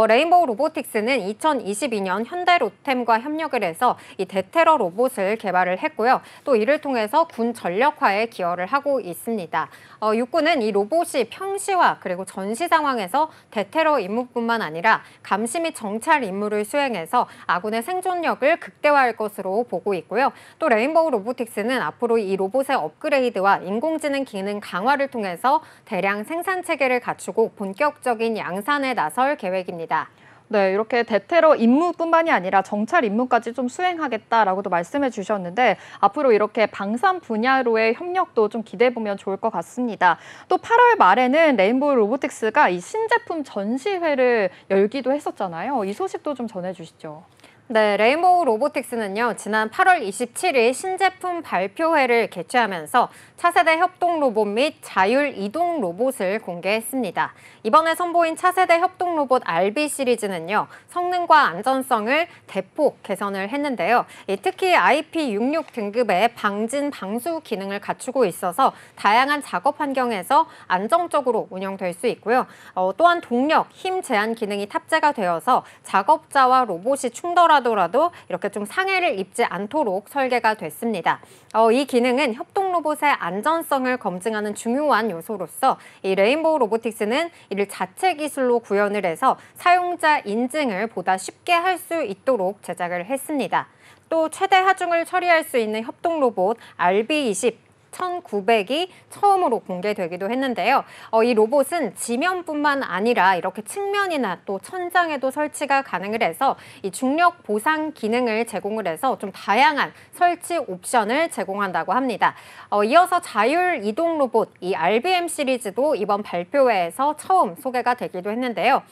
레인보우 로보틱스는 2022년 현대 로템과 협력을 해서 이 대테러 로봇을 개발을 했고요. 또 이를 통해서 군 전력화에 기여를 하고 있습니다. 육군은 이 로봇이 평시와 그리고 전시 상황에서 대테러 임무뿐만 아니라 감시 및 정찰 임무를 수행해서 아군의 생존력을 극대화할 것으로 보고 있고요. 또 레인보우 로보틱스는 앞으로 이 로봇의 업그레이드와 인공지능 기능 강화를 통해서 대량 생산 체계를 갖추고 본격적인 양산에 나설 계획입니다. 네, 이렇게 대테러 임무뿐만이 아니라 정찰 임무까지 좀 수행하겠다라고도 말씀해 주셨는데 앞으로 이렇게 방산 분야로의 협력도 좀 기대해 보면 좋을 것 같습니다. 또 8월 말에는 레인보우 로보틱스가 이 신제품 전시회를 열기도 했었잖아요. 이 소식도 좀 전해 주시죠. 네, 레인보우 로보틱스는요, 지난 8월 27일 신제품 발표회를 개최하면서 차세대 협동 로봇 및 자율 이동 로봇을 공개했습니다. 이번에 선보인 차세대 협동 로봇 RB 시리즈는요, 성능과 안전성을 대폭 개선을 했는데요. 특히 IP66 등급의 방진 방수 기능을 갖추고 있어서 다양한 작업 환경에서 안정적으로 운영될 수 있고요. 또한 동력, 힘 제한 기능이 탑재가 되어서 작업자와 로봇이 충돌하더라도 이렇게 좀 상해를 입지 않도록 설계가 됐습니다. 이 기능은 협동 로봇의 안전성을 검증하는 중요한 요소로서 이 레인보우 로보틱스는 이를 자체 기술로 구현을 해서 사용자 인증을 보다 쉽게 할 수 있도록 제작을 했습니다. 또 최대 하중을 처리할 수 있는 협동 로봇 RB20 1900이 처음으로 공개되기도 했는데요. 이 로봇은 지면뿐만 아니라 이렇게 측면이나 또 천장에도 설치가 가능을 해서 이 중력 보상 기능을 제공을 해서 좀 다양한 설치 옵션을 제공한다고 합니다. 이어서 자율 이동 로봇, 이 RBM 시리즈도 이번 발표회에서 처음 소개가 되기도 했는데요.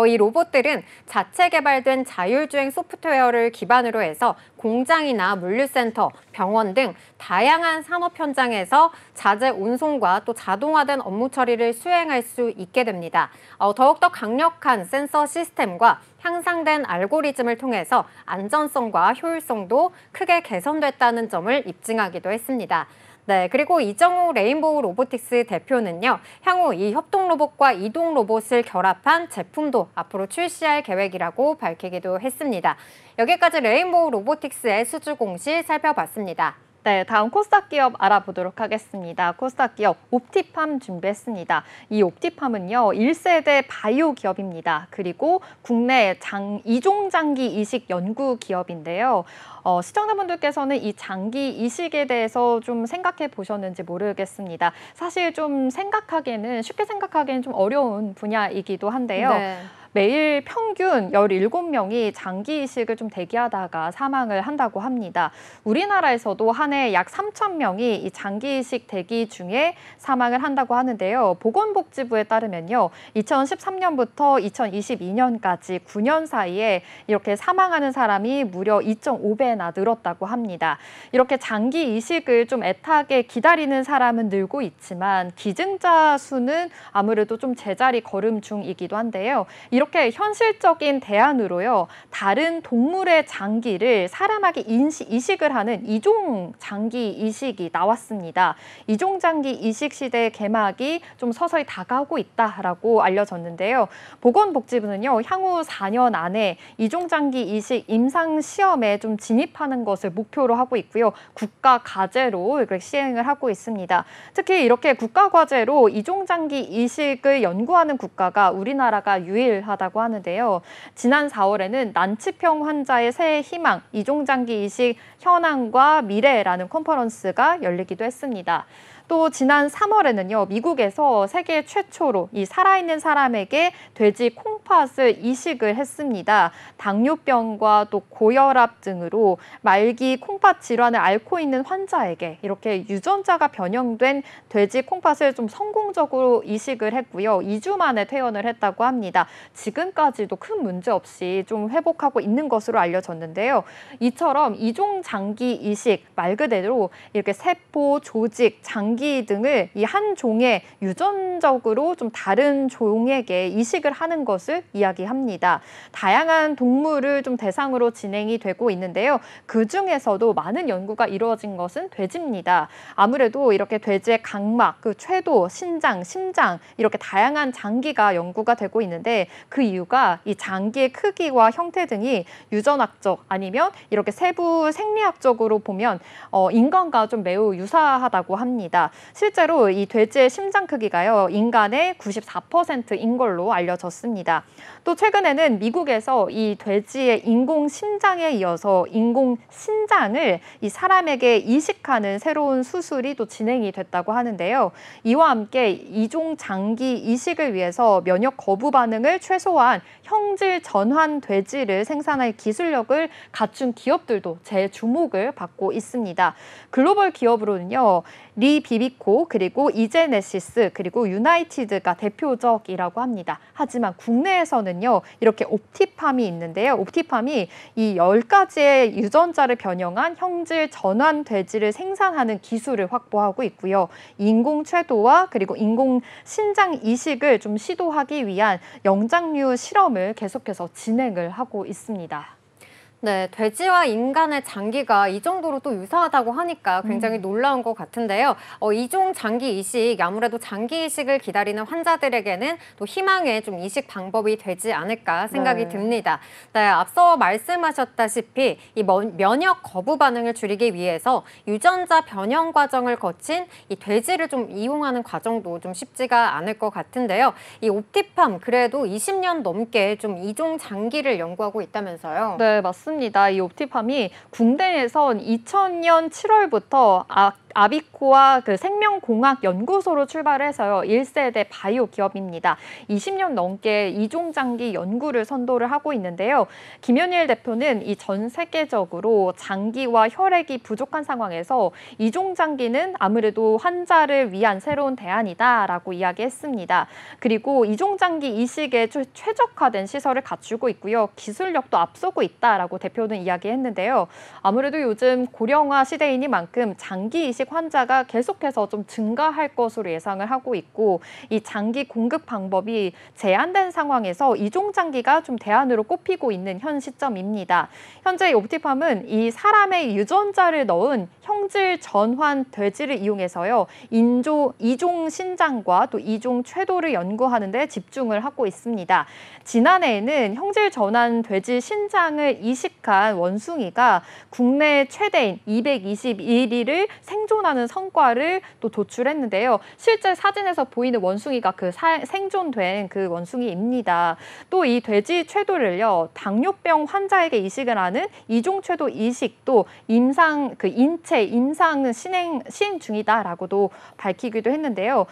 이 로봇들은 자체 개발된 자율주행 소프트웨어를 기반으로 해서 공장이나 물류센터, 병원 등 다양한 산업 현장에서 자재 운송과 또 자동화된 업무 처리를 수행할 수 있게 됩니다. 더욱더 강력한 센서 시스템과 향상된 알고리즘을 통해서 안전성과 효율성도 크게 개선됐다는 점을 입증하기도 했습니다. 네, 그리고 이정우 레인보우 로보틱스 대표는요, 향후 이 협동 로봇과 이동 로봇을 결합한 제품도 앞으로 출시할 계획이라고 밝히기도 했습니다. 여기까지 레인보우 로보틱스의 수주 공시 살펴봤습니다. 네, 다음 코스닥 기업 알아보도록 하겠습니다. 코스닥 기업 옵티팜 준비했습니다. 이 옵티팜은요, 1세대 바이오 기업입니다. 그리고 국내 이종장기 이식 연구 기업인데요. 시청자분들께서는 이 장기 이식에 대해서 좀 생각해 보셨는지 모르겠습니다. 사실 좀 쉽게 생각하기에는 좀 어려운 분야이기도 한데요. 네. 매일 평균 17명이 장기 이식을 좀 대기하다가 사망을 한다고 합니다. 우리나라에서도 한 해 약 3,000명이 이 장기 이식 대기 중에 사망을 한다고 하는데요. 보건복지부에 따르면요, 2013년부터 2022년까지 9년 사이에 이렇게 사망하는 사람이 무려 2.5배나 늘었다고 합니다. 이렇게 장기 이식을 좀 애타게 기다리는 사람은 늘고 있지만 기증자 수는 아무래도 좀 제자리 걸음 중이기도 한데요. 이렇게 현실적인 대안으로요, 다른 동물의 장기를 사람에게 이식을 하는 이종 장기 이식이 나왔습니다. 이종 장기 이식 시대의 개막이 좀 서서히 다가오고 있다라고 알려졌는데요. 보건복지부는요, 향후 4년 안에 이종 장기 이식 임상 시험에 좀 진입하는 것을 목표로 하고 있고요. 국가 과제로 이렇게 시행을 하고 있습니다. 특히 이렇게 국가 과제로 이종 장기 이식을 연구하는 국가가 우리나라가 유일하다고 하는데요. 지난 4월에는 난치병 환자의 새해 희망, 이종장기 이식 현황과 미래라는 컨퍼런스가 열리기도 했습니다. 또 지난 3월에는요, 미국에서 세계 최초로 이 살아있는 사람에게 돼지 콩팥을 이식을 했습니다. 당뇨병과 또 고혈압 등으로 말기 콩팥 질환을 앓고 있는 환자에게 이렇게 유전자가 변형된 돼지 콩팥을 좀 성공적으로 이식을 했고요. 2주 만에 퇴원을 했다고 합니다. 지금까지도 큰 문제 없이 좀 회복하고 있는 것으로 알려졌는데요. 이처럼 이종 장기 이식 말 그대로 이렇게 세포, 조직, 장기 장기 등을 이 한 종의 유전적으로 좀 다른 종에게 이식을 하는 것을 이야기합니다. 다양한 동물을 좀 대상으로 진행이 되고 있는데요. 그중에서도 많은 연구가 이루어진 것은 돼지입니다. 아무래도 이렇게 돼지의 각막, 그 쇄도, 신장, 심장 이렇게 다양한 장기가 연구가 되고 있는데 그 이유가 이 장기의 크기와 형태 등이 유전학적 아니면 이렇게 세부 생리학적으로 보면 인간과 좀 매우 유사하다고 합니다. 실제로 이 돼지의 심장 크기가요, 인간의 94%인 걸로 알려졌습니다. 또 최근에는 미국에서 이 돼지의 인공 심장에 이어서 인공 신장을 이 사람에게 이식하는 새로운 수술이 또 진행이 됐다고 하는데요. 이와 함께 이종 장기 이식을 위해서 면역 거부 반응을 최소화한 형질 전환 돼지를 생산할 기술력을 갖춘 기업들도 재주목을 받고 있습니다. 글로벌 기업으로는요, 리비비코 그리고 이제네시스 그리고 유나이티드가 대표적이라고 합니다. 하지만 국내에서는요, 이렇게 옵티팜이 있는데요. 옵티팜이 이 10가지의 유전자를 변형한 형질 전환 돼지를 생산하는 기술을 확보하고 있고요. 인공 쇄도와 그리고 인공 신장 이식을 좀 시도하기 위한 영장류 실험을 계속해서 진행을 하고 있습니다. 네, 돼지와 인간의 장기가 이 정도로 또 유사하다고 하니까 굉장히 놀라운 것 같은데요. 이종 장기 이식, 아무래도 장기 이식을 기다리는 환자들에게는 또 희망의 좀 이식 방법이 되지 않을까 생각이 듭니다. 네, 앞서 말씀하셨다시피 이 면역 거부 반응을 줄이기 위해서 유전자 변형 과정을 거친 이 돼지를 좀 이용하는 과정도 좀 쉽지가 않을 것 같은데요. 이 옵티팜 그래도 20년 넘게 좀 이종 장기를 연구하고 있다면서요. 네, 맞습니다. 이 옵티팜이 국내에선 2000년 7월부터 아비코와 그 생명공학 연구소로 출발해서요, 1세대 바이오 기업입니다. 20년 넘게 이종장기 연구를 선도를 하고 있는데요. 김현일 대표는 이 전 세계적으로 장기와 혈액이 부족한 상황에서 이종장기는 아무래도 환자를 위한 새로운 대안이다라고 이야기했습니다. 그리고 이종장기 이식에 최적화된 시설을 갖추고 있고요. 기술력도 앞서고 있다라고 대표는 이야기했는데요. 아무래도 요즘 고령화 시대이니만큼 장기 이식 환자가 계속해서 좀 증가할 것으로 예상을 하고 있고, 이 장기 공급 방법이 제한된 상황에서 이종장기가 좀 대안으로 꼽히고 있는 현 시점입니다. 현재 옵티팜은 이 사람의 유전자를 넣은 형질 전환 돼지를 이용해서요, 이종 신장과 또 이종 쇄도를 연구하는 데 집중을 하고 있습니다. 지난해에는 형질 전환 돼지 신장을 이식한 원숭이가 국내 최대인 221일을 생존하는 성과를 또 도출했는데요. 실제 사진에서 보이는 원숭이가 그 생존된 그 원숭이입니다. 또 이 돼지 쇄도를요, 당뇨병 환자에게 이식을 하는 이종 쇄도 이식도 인체 임상 시행 중이다라고도 밝히기도 했는데요.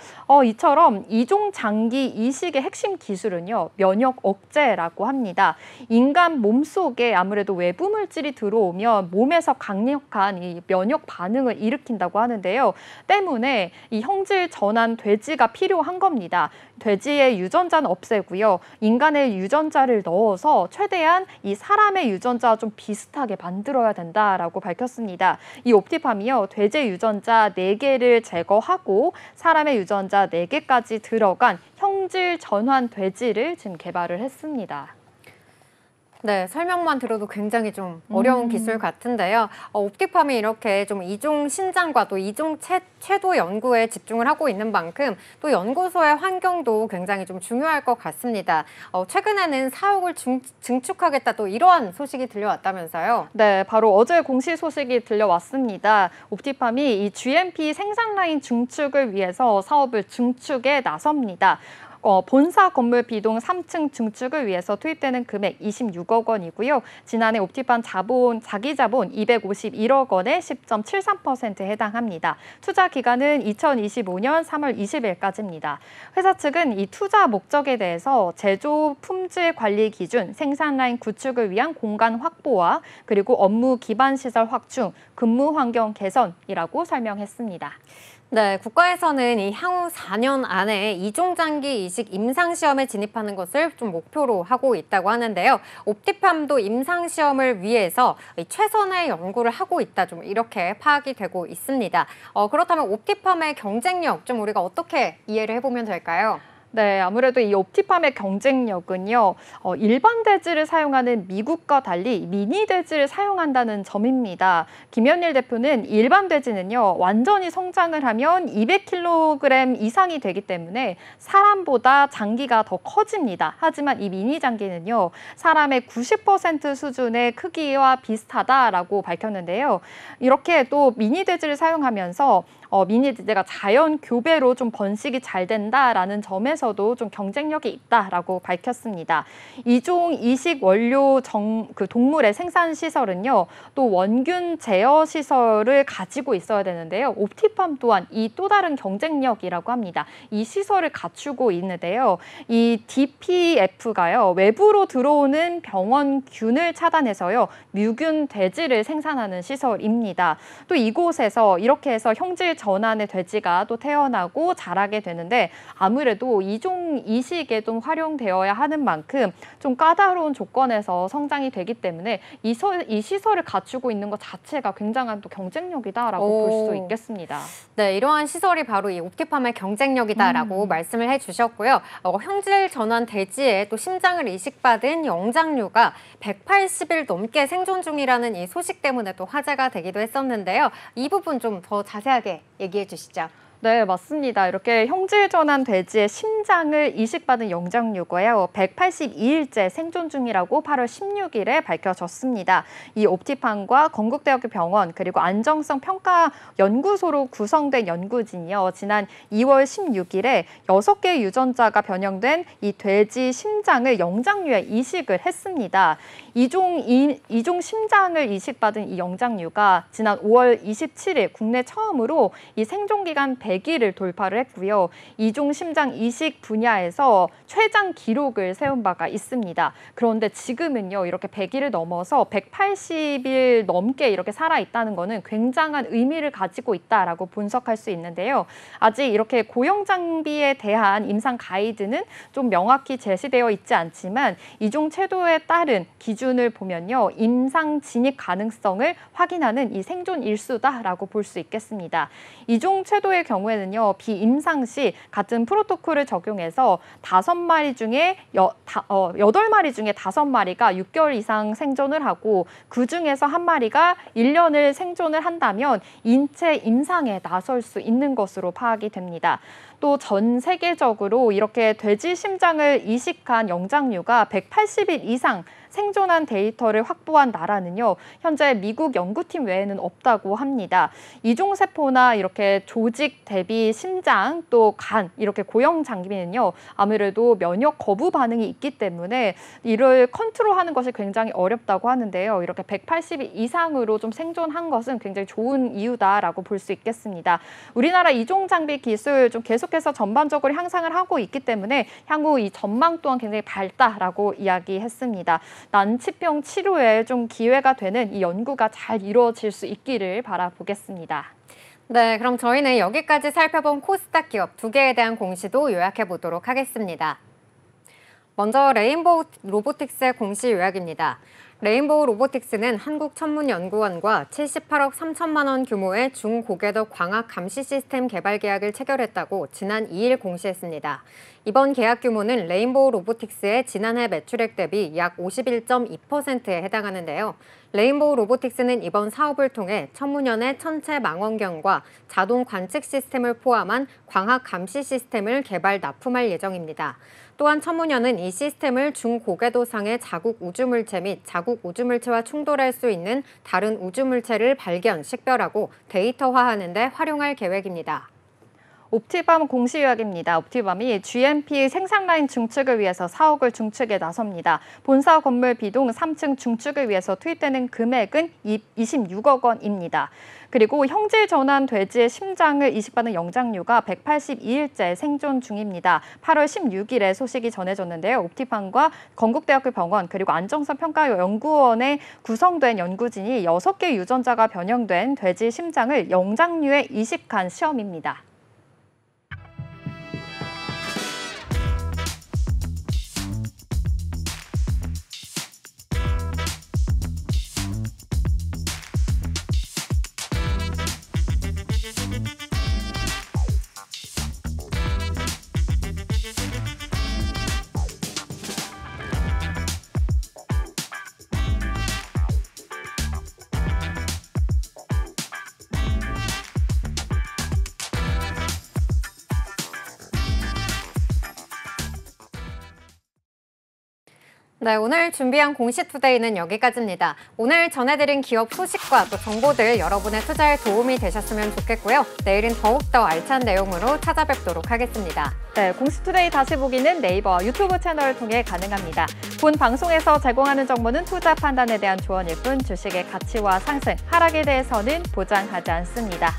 이처럼 이종 장기 이식의 핵심 기술은요, 면역 억제라고 합니다. 인간 몸속에 아무래도 외부 물질이 들어오면 몸에서 강력한 이 면역 반응을 일으킨다고 하는데요. 때문에 이 형질 전환 돼지가 필요한 겁니다. 돼지의 유전자는 없애고요, 인간의 유전자를 넣어서 최대한 이 사람의 유전자와 좀 비슷하게 만들어야 된다라고 밝혔습니다. 이 옵티팜이요, 돼지 유전자 4개를 제거하고 사람의 유전자 4개까지 들어간 형질 전환 돼지를 지금 개발을 했습니다. 네, 설명만 들어도 굉장히 좀 어려운 기술 같은데요. 옵티팜이 이렇게 좀 이종 신장과 또 이종 쇄도 연구에 집중을 하고 있는 만큼 또 연구소의 환경도 굉장히 좀 중요할 것 같습니다. 최근에는 사옥을 증축하겠다, 또 이러한 소식이 들려왔다면서요. 네, 바로 어제 공식 소식이 들려왔습니다. 옵티팜이 이 GMP 생산 라인 증축을 위해서 사업을 증축에 나섭니다. 본사 건물 비동 3층 증축을 위해서 투입되는 금액 26억 원이고요. 지난해 옵티팜 자기 자본 251억 원의 10.73%에 해당합니다. 투자 기간은 2025년 3월 20일까지입니다. 회사 측은 이 투자 목적에 대해서 제조 품질 관리 기준, 생산 라인 구축을 위한 공간 확보와 그리고 업무 기반 시설 확충, 근무 환경 개선이라고 설명했습니다. 네, 국가에서는 이 향후 4년 안에 이종장기 이식 임상시험에 진입하는 것을 좀 목표로 하고 있다고 하는데요. 옵티팜도 임상시험을 위해서 이 최선의 연구를 하고 있다, 좀 이렇게 파악이 되고 있습니다. 그렇다면 옵티팜의 경쟁력 좀 우리가 어떻게 이해를 해보면 될까요? 네, 아무래도 이 옵티팜의 경쟁력은요, 일반 대지를 사용하는 미국과 달리 미니 대지를 사용한다는 점입니다. 김현일 대표는 일반 대지는요, 완전히 성장을 하면 200kg 이상이 되기 때문에 사람보다 장기가 더 커집니다. 하지만 이 미니 장기는요, 사람의 90% 수준의 크기와 비슷하다라고 밝혔는데요. 이렇게 또 미니 대지를 사용하면서 미니 대지가 자연 교배로 좀 번식이 잘 된다라는 점에서도 좀 경쟁력이 있다라고 밝혔습니다. 이종 이식 원료 동물의 생산 시설은요, 또 원균 제어 시설을 가지고 있어야 되는데요. 옵티팜 또한 이 또 다른 경쟁력이라고 합니다. 이 시설을 갖추고 있는데요. 이 DPF가요, 외부로 들어오는 병원균을 차단해서요, 뮤균 돼지를 생산하는 시설입니다. 또 이곳에서 이렇게 해서 형질 전환의 돼지가 또 태어나고 자라게 되는데, 아무래도 이종 이식에 좀 활용되어야 하는 만큼 좀 까다로운 조건에서 성장이 되기 때문에 이 시설을 갖추고 있는 것 자체가 굉장한 또 경쟁력이다라고 볼 수 있겠습니다. 네, 이러한 시설이 바로 이 옵티팜의 경쟁력이다라고 말씀을 해주셨고요. 형질 전환 돼지의 또 심장을 이식받은 영장류가 180일 넘게 생존 중이라는 이 소식 때문에 또 화제가 되기도 했었는데요. 이 부분 좀 더 자세하게 얘기해 주시죠. 네, 맞습니다. 이렇게 형질 전환 돼지의 심장을 이식받은 영장류가요, 182일째 생존 중이라고 8월 16일에 밝혀졌습니다. 이 옵티팜과 건국대학교 병원 그리고 안정성 평가 연구소로 구성된 연구진이요, 지난 2월 16일에 6개 유전자가 변형된 이 돼지 심장을 영장류에 이식을 했습니다. 이종 심장을 이식받은 이 영장류가 지난 5월 27일 국내 처음으로 이 생존기간 100일을 돌파를 했고요. 이종 심장 이식 분야에서 최장 기록을 세운 바가 있습니다. 그런데 지금은요, 이렇게 100일을 넘어서 180일 넘게 이렇게 살아있다는 거는 굉장한 의미를 가지고 있다라고 분석할 수 있는데요. 아직 이렇게 고용 장비에 대한 임상 가이드는 좀 명확히 제시되어 있지 않지만 이종 채도에 따른 기준을 보면요, 임상 진입 가능성을 확인하는 이 생존 일수다라고 볼 수 있겠습니다. 이종 채도의 경우에는요, 비임상 시 같은 프로토콜을 적용해서 8마리 중에 5마리가 6개월 이상 생존을 하고, 그중에서 1마리가 1년을 생존을 한다면 인체 임상에 나설 수 있는 것으로 파악이 됩니다. 또 전 세계적으로 이렇게 돼지 심장을 이식한 영장류가 180일 이상 생존한 데이터를 확보한 나라는요, 현재 미국 연구팀 외에는 없다고 합니다. 이종세포나 이렇게 조직 대비 심장 또 간 이렇게 고형 장비는요, 아무래도 면역 거부 반응이 있기 때문에 이를 컨트롤하는 것이 굉장히 어렵다고 하는데요. 이렇게 180일 이상으로 좀 생존한 것은 굉장히 좋은 이유다라고 볼 수 있겠습니다. 우리나라 이종 장비 기술 좀 계속해서 전반적으로 향상을 하고 있기 때문에 향후 이 전망 또한 굉장히 밝다라고 이야기했습니다. 난치병 치료에 좀 기회가 되는 이 연구가 잘 이루어질 수 있기를 바라보겠습니다. 네, 그럼 저희는 여기까지 살펴본 코스닥 기업 2개에 대한 공시도 요약해 보도록 하겠습니다. 먼저 레인보우 로보틱스의 공시 요약입니다. 레인보우 로보틱스는 한국천문연구원과 78억 3천만 원 규모의 중고궤도 광학 감시 시스템 개발 계약을 체결했다고 지난 2일 공시했습니다. 이번 계약 규모는 레인보우 로보틱스의 지난해 매출액 대비 약 51.2%에 해당하는데요. 레인보우 로보틱스는 이번 사업을 통해 천문연의 천체 망원경과 자동 관측 시스템을 포함한 광학 감시 시스템을 개발 납품할 예정입니다. 또한 천문연은 이 시스템을 중고궤도상의 자국 우주물체 및 자국 우주물체와 충돌할 수 있는 다른 우주물체를 발견, 식별하고 데이터화하는 데 활용할 계획입니다. 옵티밤 공시 요약입니다. 옵티밤이 GMP 생산 라인 증축을 위해서 4억을 중축에 나섭니다. 본사 건물 B동 3층 중축을 위해서 투입되는 금액은 26억 원입니다. 그리고 형질 전환 돼지의 심장을 이식받은 영장류가 182일째 생존 중입니다. 8월 16일에 소식이 전해졌는데요. 옵티밤과 건국대학교 병원 그리고 안정선 평가연구원에 구성된 연구진이 6개 유전자가 변형된 돼지 심장을 영장류에 이식한 시험입니다. 네, 오늘 준비한 공시투데이는 여기까지입니다. 오늘 전해드린 기업 소식과 또 정보들 여러분의 투자에 도움이 되셨으면 좋겠고요. 내일은 더욱더 알찬 내용으로 찾아뵙도록 하겠습니다. 네, 공시투데이 다시 보기는 네이버와 유튜브 채널을 통해 가능합니다. 본 방송에서 제공하는 정보는 투자 판단에 대한 조언일 뿐 주식의 가치와 상승, 하락에 대해서는 보장하지 않습니다.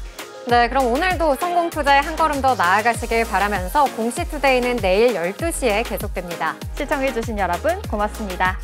네, 그럼 오늘도 성공 투자에 한 걸음 더 나아가시길 바라면서 공시투데이는 내일 12시에 계속됩니다. 시청해주신 여러분 고맙습니다.